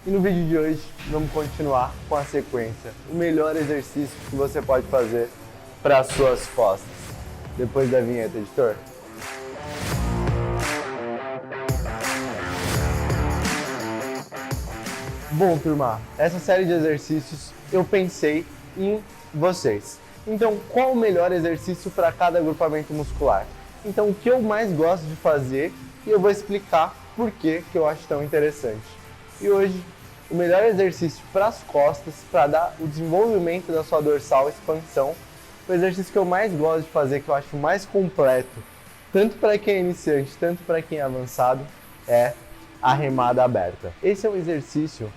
E no vídeo de hoje vamos continuar com a sequência, o melhor exercício que você pode fazer para as suas costas. Depois da vinheta, editor. Bom, turma, essa série de exercícios eu pensei em vocês. Então, qual o melhor exercício para cada agrupamento muscular? Então, o que eu mais gosto de fazer e eu vou explicar por que eu acho tão interessante. E hoje, o melhor exercício para as costas, para dar o desenvolvimento da sua dorsal, expansão, o exercício que eu mais gosto de fazer, que eu acho mais completo, tanto para quem é iniciante, tanto para quem é avançado, é a remada aberta. Esse é um exercício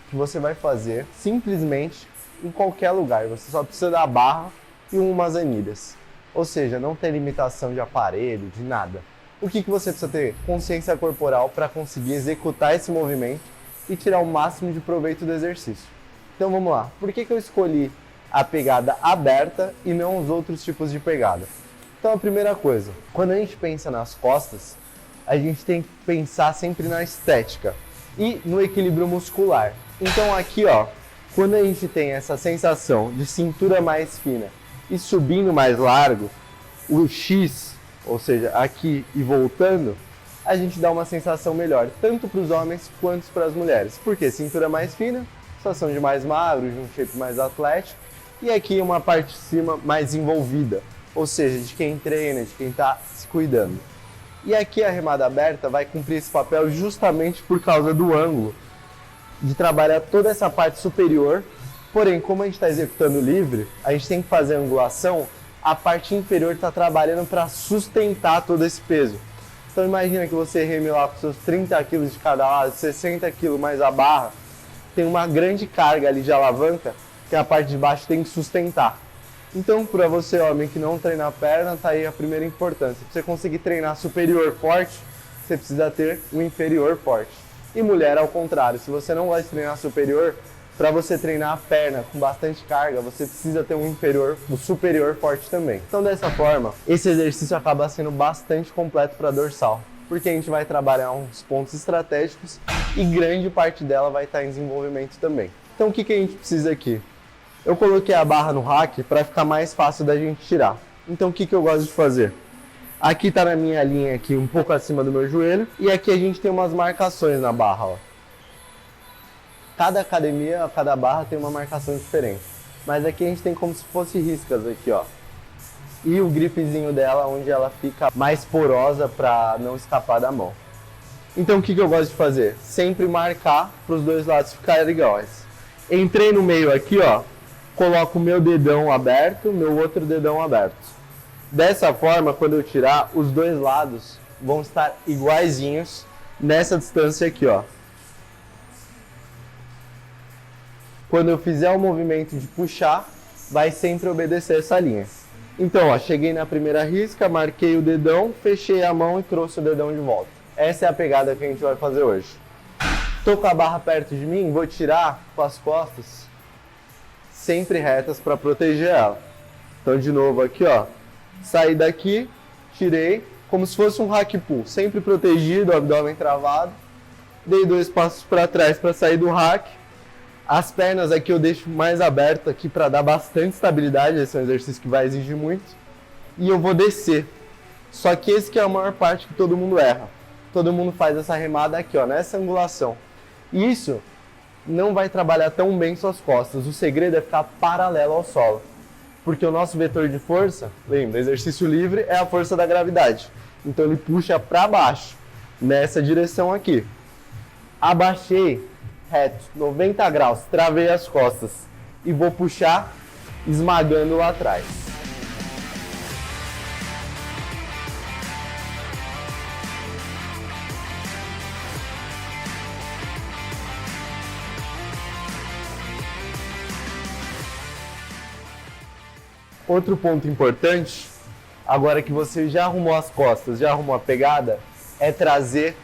que você vai fazer simplesmente em qualquer lugar. Você só precisa da barra e umas anilhas. Ou seja, não tem limitação de aparelho, de nada. O que você precisa ter? Consciência corporal para conseguir executar esse movimento e tirar o máximo de proveito do exercício. Então vamos lá. Por que eu escolhi a pegada aberta e não os outros tipos de pegada? Então a primeira coisa, quando a gente pensa nas costas, a gente tem que pensar sempre na estética e no equilíbrio muscular. Então aqui, ó, quando a gente tem essa sensação de cintura mais fina e subindo mais largo, o X, ou seja, aqui e voltando, a gente dá uma sensação melhor, tanto para os homens quanto para as mulheres. Porque cintura mais fina, sensação de mais magro, de um shape mais atlético, e aqui uma parte de cima mais envolvida, ou seja, de quem treina, de quem está se cuidando. E aqui a remada aberta vai cumprir esse papel justamente por causa do ângulo, de trabalhar toda essa parte superior, porém, como a gente está executando livre, a gente tem que fazer a angulação, a parte inferior está trabalhando para sustentar todo esse peso. Então imagina que você reme lá com seus 30 kg de cada lado, 60 kg mais a barra, tem uma grande carga ali de alavanca que a parte de baixo tem que sustentar. Então, para você, homem, que não treina a perna, tá aí a primeira importância. Para você conseguir treinar superior forte, você precisa ter o inferior forte. E mulher, ao contrário, se você não gosta de treinar superior, para você treinar a perna com bastante carga, você precisa ter um superior forte também. Então, dessa forma, esse exercício acaba sendo bastante completo para a dorsal, porque a gente vai trabalhar uns pontos estratégicos e grande parte dela vai estar em desenvolvimento também. Então, o que a gente precisa aqui? Eu coloquei a barra no rack para ficar mais fácil da gente tirar. Então, o que eu gosto de fazer? Aqui está na minha linha, aqui um pouco acima do meu joelho, e aqui a gente tem umas marcações na barra, ó. Cada academia, cada barra tem uma marcação diferente. Mas aqui a gente tem como se fosse riscas aqui, ó. E o gripezinho dela, onde ela fica mais porosa para não escapar da mão. Então o que eu gosto de fazer? Sempre marcar para os dois lados ficarem iguais. Entrei no meio aqui, ó. Coloco o meu dedão aberto, meu outro dedão aberto. Dessa forma, quando eu tirar, os dois lados vão estar iguaizinhos nessa distância aqui, ó. Quando eu fizer o movimento de puxar, vai sempre obedecer essa linha. Então, ó, cheguei na primeira risca, marquei o dedão, fechei a mão e trouxe o dedão de volta. Essa é a pegada que a gente vai fazer hoje. Tô com a barra perto de mim, vou tirar com as costas sempre retas para proteger ela. Então, de novo aqui, ó, saí daqui, tirei, como se fosse um hack pull, sempre protegido, abdômen travado. Dei 2 passos para trás para sair do hack. As pernas aqui eu deixo mais abertas aqui para dar bastante estabilidade, esse é um exercício que vai exigir muito. E eu vou descer. Só que esse que é a maior parte que todo mundo erra. Todo mundo faz essa remada aqui, ó, nessa angulação. Isso não vai trabalhar tão bem suas costas. O segredo é ficar paralelo ao solo. Porque o nosso vetor de força, lembra, exercício livre é a força da gravidade. Então ele puxa para baixo, nessa direção aqui. Abaixei, reto, 90 graus, travei as costas e vou puxar esmagando lá atrás. Outro ponto importante, agora que você já arrumou as costas, já arrumou a pegada, é trazer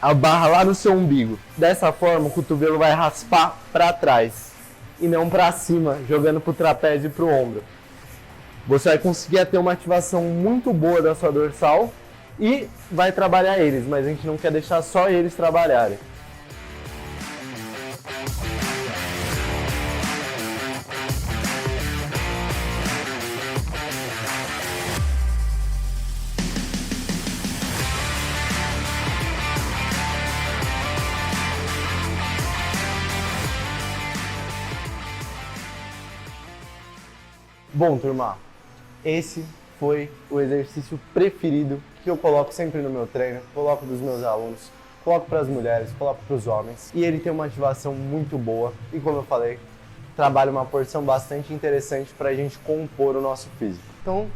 a barra lá no seu umbigo. Dessa forma, o cotovelo vai raspar para trás e não para cima, jogando para o trapézio e para o ombro. Você vai conseguir ter uma ativação muito boa da sua dorsal e vai trabalhar eles, mas a gente não quer deixar só eles trabalharem. Bom, turma, esse foi o exercício preferido que eu coloco sempre no meu treino, coloco dos meus alunos, coloco para as mulheres, coloco para os homens. E ele tem uma ativação muito boa e, como eu falei, trabalha uma porção bastante interessante para a gente compor o nosso físico. Então,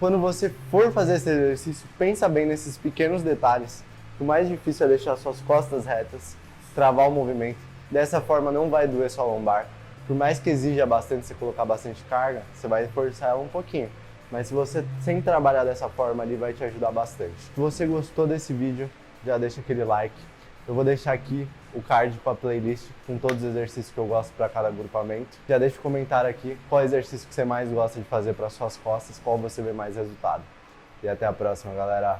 quando você for fazer esse exercício, pensa bem nesses pequenos detalhes. O mais difícil é deixar suas costas retas, travar o movimento. Dessa forma não vai doer sua lombar. Por mais que exija bastante você colocar bastante carga, você vai forçar ela um pouquinho. Mas se você sem trabalhar dessa forma ali, vai te ajudar bastante. Se você gostou desse vídeo, já deixa aquele like. Eu vou deixar aqui o card com a playlist com todos os exercícios que eu gosto para cada agrupamento. Já deixa um comentário aqui qual exercício que você mais gosta de fazer para suas costas, qual você vê mais resultado. E até a próxima, galera!